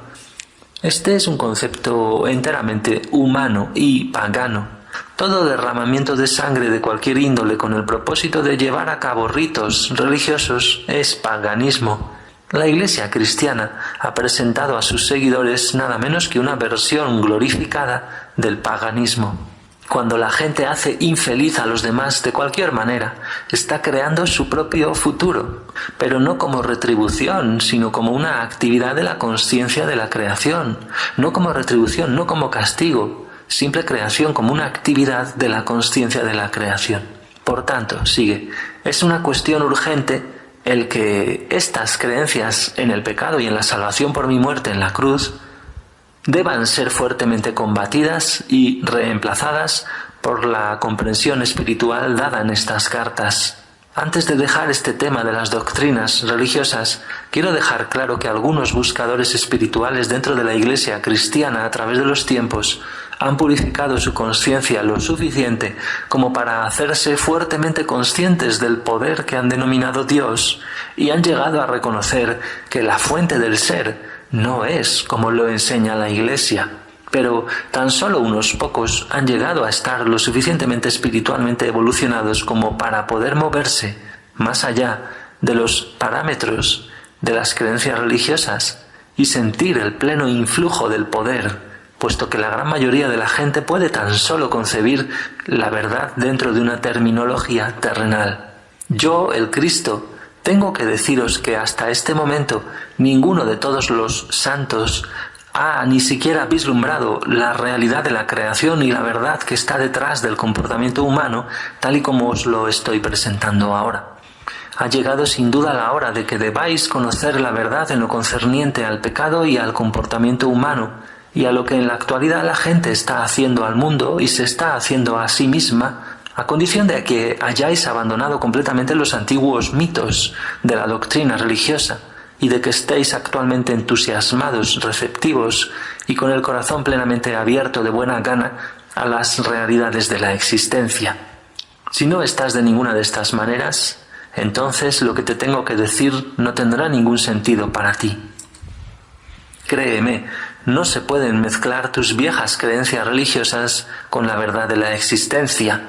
[SPEAKER 1] Este es un concepto enteramente humano y pagano. Todo derramamiento de sangre de cualquier índole con el propósito de llevar a cabo ritos religiosos es paganismo. La Iglesia cristiana ha presentado a sus seguidores nada menos que una versión glorificada del paganismo. Cuando la gente hace infeliz a los demás de cualquier manera, está creando su propio futuro, pero no como retribución, sino como una actividad de la conciencia de la creación, no como retribución, no como castigo, simple creación como una actividad de la conciencia de la creación. Por tanto, sigue, es una cuestión urgente el que estas creencias en el pecado y en la salvación por mi muerte en la cruz deban ser fuertemente combatidas y reemplazadas por la comprensión espiritual dada en estas cartas. Antes de dejar este tema de las doctrinas religiosas, quiero dejar claro que algunos buscadores espirituales dentro de la Iglesia cristiana a través de los tiempos han purificado su conciencia lo suficiente como para hacerse fuertemente conscientes del poder que han denominado Dios y han llegado a reconocer que la fuente del ser no es como lo enseña la Iglesia. Pero tan solo unos pocos han llegado a estar lo suficientemente espiritualmente evolucionados como para poder moverse más allá de los parámetros de las creencias religiosas y sentir el pleno influjo del poder, puesto que la gran mayoría de la gente puede tan solo concebir la verdad dentro de una terminología terrenal. Yo, el Cristo, tengo que deciros que hasta este momento ninguno de todos los santos ha ni siquiera vislumbrado la realidad de la creación y la verdad que está detrás del comportamiento humano, tal y como os lo estoy presentando ahora. Ha llegado sin duda la hora de que debáis conocer la verdad en lo concerniente al pecado y al comportamiento humano, y a lo que en la actualidad la gente está haciendo al mundo y se está haciendo a sí misma, a condición de que hayáis abandonado completamente los antiguos mitos de la doctrina religiosa, y de que estéis actualmente entusiasmados, receptivos y con el corazón plenamente abierto de buena gana a las realidades de la existencia. Si no estás de ninguna de estas maneras, entonces lo que te tengo que decir no tendrá ningún sentido para ti. Créeme, no se pueden mezclar tus viejas creencias religiosas con la verdad de la existencia.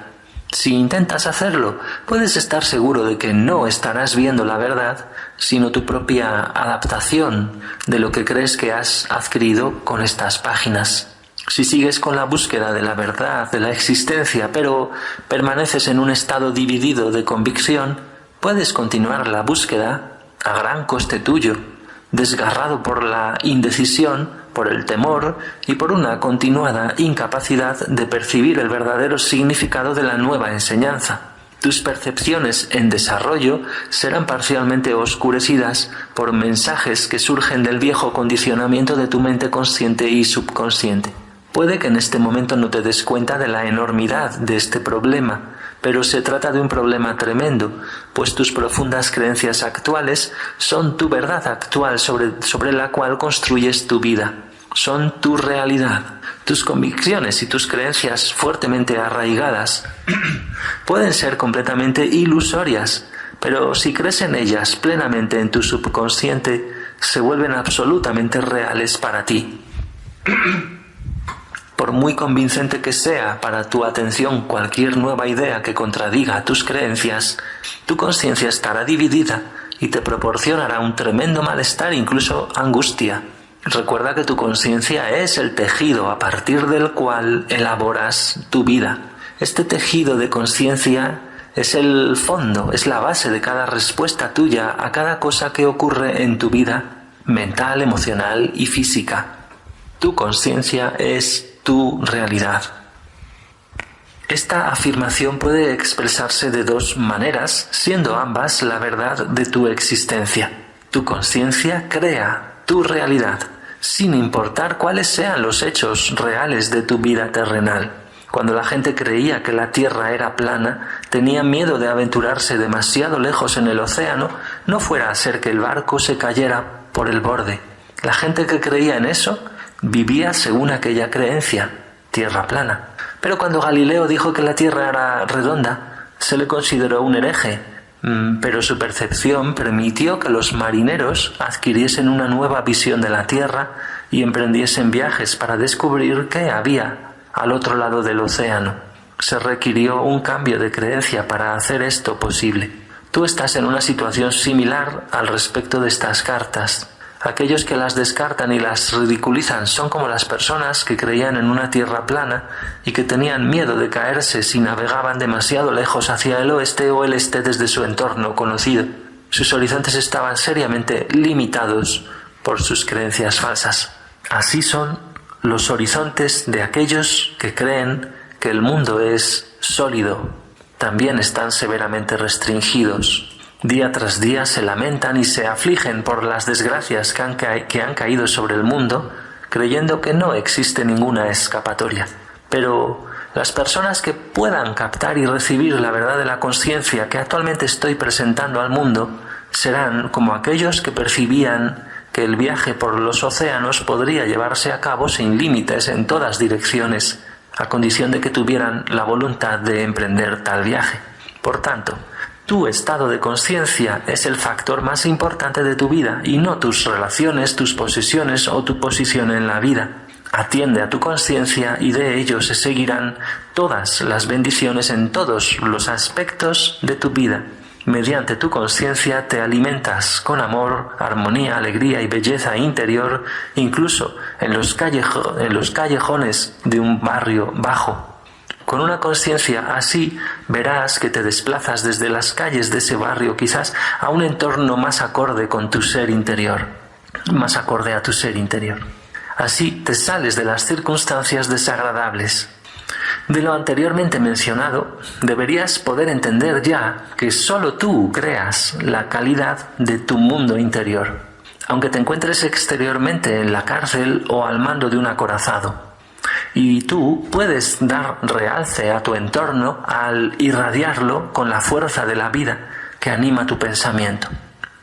[SPEAKER 1] Si intentas hacerlo, puedes estar seguro de que no estarás viendo la verdad, sino tu propia adaptación de lo que crees que has adquirido con estas páginas. Si sigues con la búsqueda de la verdad de la existencia, pero permaneces en un estado dividido de convicción, puedes continuar la búsqueda a gran coste tuyo, desgarrado por la indecisión, por el temor y por una continuada incapacidad de percibir el verdadero significado de la nueva enseñanza. Tus percepciones en desarrollo serán parcialmente oscurecidas por mensajes que surgen del viejo condicionamiento de tu mente consciente y subconsciente. Puede que en este momento no te des cuenta de la enormidad de este problema, pero se trata de un problema tremendo, pues tus profundas creencias actuales son tu verdad actual sobre la cual construyes tu vida. Son tu realidad. Tus convicciones y tus creencias fuertemente arraigadas pueden ser completamente ilusorias, pero si crees en ellas plenamente en tu subconsciente, se vuelven absolutamente reales para ti. Por muy convincente que sea para tu atención cualquier nueva idea que contradiga tus creencias, tu conciencia estará dividida y te proporcionará un tremendo malestar, incluso angustia. Recuerda que tu conciencia es el tejido a partir del cual elaboras tu vida. Este tejido de conciencia es el fondo, es la base de cada respuesta tuya a cada cosa que ocurre en tu vida mental, emocional y física. Tu conciencia es tu realidad. Esta afirmación puede expresarse de dos maneras, siendo ambas la verdad de tu existencia. Tu conciencia crea tu realidad, sin importar cuáles sean los hechos reales de tu vida terrenal. Cuando la gente creía que la Tierra era plana, tenía miedo de aventurarse demasiado lejos en el océano, no fuera a ser que el barco se cayera por el borde. La gente que creía en eso vivía según aquella creencia, tierra plana. Pero cuando Galileo dijo que la Tierra era redonda, se le consideró un hereje, pero su percepción permitió que los marineros adquiriesen una nueva visión de la Tierra y emprendiesen viajes para descubrir qué había al otro lado del océano. Se requirió un cambio de creencia para hacer esto posible. Tú estás en una situación similar al respecto de estas cartas. Aquellos que las descartan y las ridiculizan son como las personas que creían en una tierra plana y que tenían miedo de caerse si navegaban demasiado lejos hacia el oeste o el este desde su entorno conocido. Sus horizontes estaban seriamente limitados por sus creencias falsas. Así son los horizontes de aquellos que creen que el mundo es sólido. También están severamente restringidos. Día tras día se lamentan y se afligen por las desgracias que han caído sobre el mundo, creyendo que no existe ninguna escapatoria. Pero las personas que puedan captar y recibir la verdad de la conciencia que actualmente estoy presentando al mundo, serán como aquellos que percibían que el viaje por los océanos podría llevarse a cabo sin límites en todas direcciones, a condición de que tuvieran la voluntad de emprender tal viaje. Por tanto, tu estado de conciencia es el factor más importante de tu vida y no tus relaciones, tus posesiones o tu posición en la vida. Atiende a tu conciencia y de ello se seguirán todas las bendiciones en todos los aspectos de tu vida. Mediante tu conciencia te alimentas con amor, armonía, alegría y belleza interior, incluso en los callejones de un barrio bajo. Con una conciencia así, verás que te desplazas desde las calles de ese barrio quizás a un entorno más acorde con tu ser interior, más acorde a tu ser interior. Así te sales de las circunstancias desagradables. De lo anteriormente mencionado, deberías poder entender ya que solo tú creas la calidad de tu mundo interior, aunque te encuentres exteriormente en la cárcel o al mando de un acorazado. Y tú puedes dar realce a tu entorno al irradiarlo con la fuerza de la vida que anima tu pensamiento.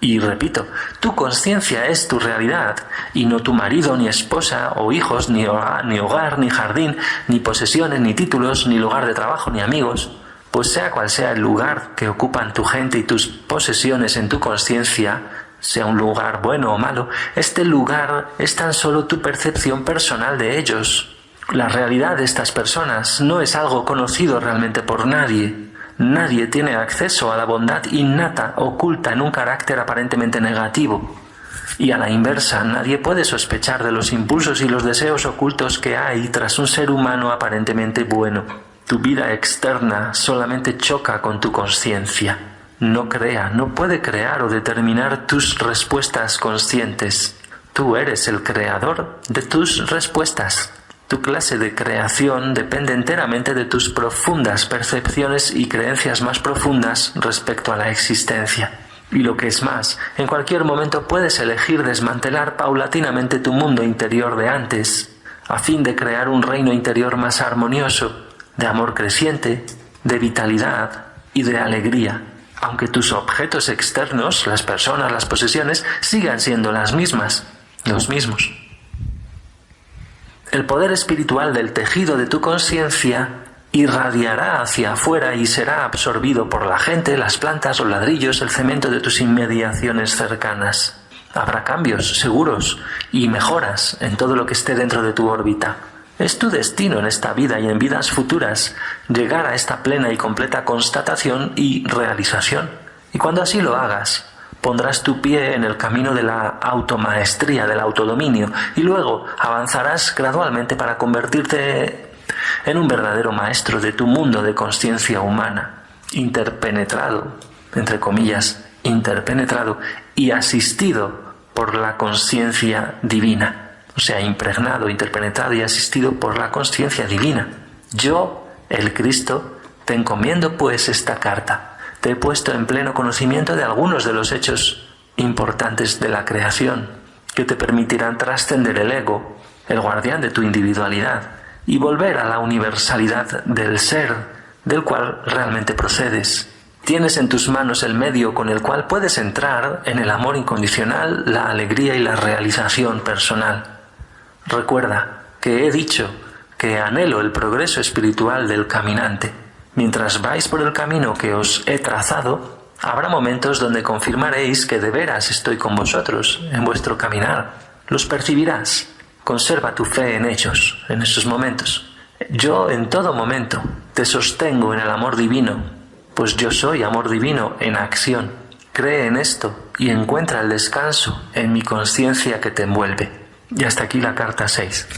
[SPEAKER 1] Y repito, tu conciencia es tu realidad, y no tu marido, ni esposa, o hijos, ni hogar, ni jardín, ni posesiones, ni títulos, ni lugar de trabajo, ni amigos. Pues sea cual sea el lugar que ocupan tu gente y tus posesiones en tu conciencia, sea un lugar bueno o malo, este lugar es tan solo tu percepción personal de ellos. La realidad de estas personas no es algo conocido realmente por nadie. Nadie tiene acceso a la bondad innata oculta en un carácter aparentemente negativo. Y a la inversa, nadie puede sospechar de los impulsos y los deseos ocultos que hay tras un ser humano aparentemente bueno. Tu vida externa solamente choca con tu conciencia. No crea, no puede crear o determinar tus respuestas conscientes. Tú eres el creador de tus respuestas. Tu clase de creación depende enteramente de tus profundas percepciones y creencias más profundas respecto a la existencia. Y lo que es más, en cualquier momento puedes elegir desmantelar paulatinamente tu mundo interior de antes, a fin de crear un reino interior más armonioso, de amor creciente, de vitalidad y de alegría, aunque tus objetos externos, las personas, las posesiones, sigan siendo los mismos. El poder espiritual del tejido de tu conciencia irradiará hacia afuera y será absorbido por la gente, las plantas, los ladrillos, el cemento de tus inmediaciones cercanas. Habrá cambios seguros y mejoras en todo lo que esté dentro de tu órbita. Es tu destino en esta vida y en vidas futuras llegar a esta plena y completa constatación y realización. Y cuando así lo hagas, pondrás tu pie en el camino de la automaestría, del autodominio, y luego avanzarás gradualmente para convertirte en un verdadero maestro de tu mundo de conciencia humana, interpenetrado, entre comillas, interpenetrado y asistido por la conciencia divina. O sea, impregnado, interpenetrado y asistido por la conciencia divina. Yo, el Cristo, te encomiendo pues esta carta. Te he puesto en pleno conocimiento de algunos de los hechos importantes de la creación, que te permitirán trascender el ego, el guardián de tu individualidad, y volver a la universalidad del ser del cual realmente procedes. Tienes en tus manos el medio con el cual puedes entrar en el amor incondicional, la alegría y la realización personal. Recuerda que he dicho que anhelo el progreso espiritual del caminante. Mientras vais por el camino que os he trazado, habrá momentos donde confirmaréis que de veras estoy con vosotros en vuestro caminar. Los percibirás. Conserva tu fe en ellos, en esos momentos. Yo en todo momento te sostengo en el amor divino, pues yo soy amor divino en acción. Cree en esto y encuentra el descanso en mi conciencia que te envuelve. Y hasta aquí la carta 6.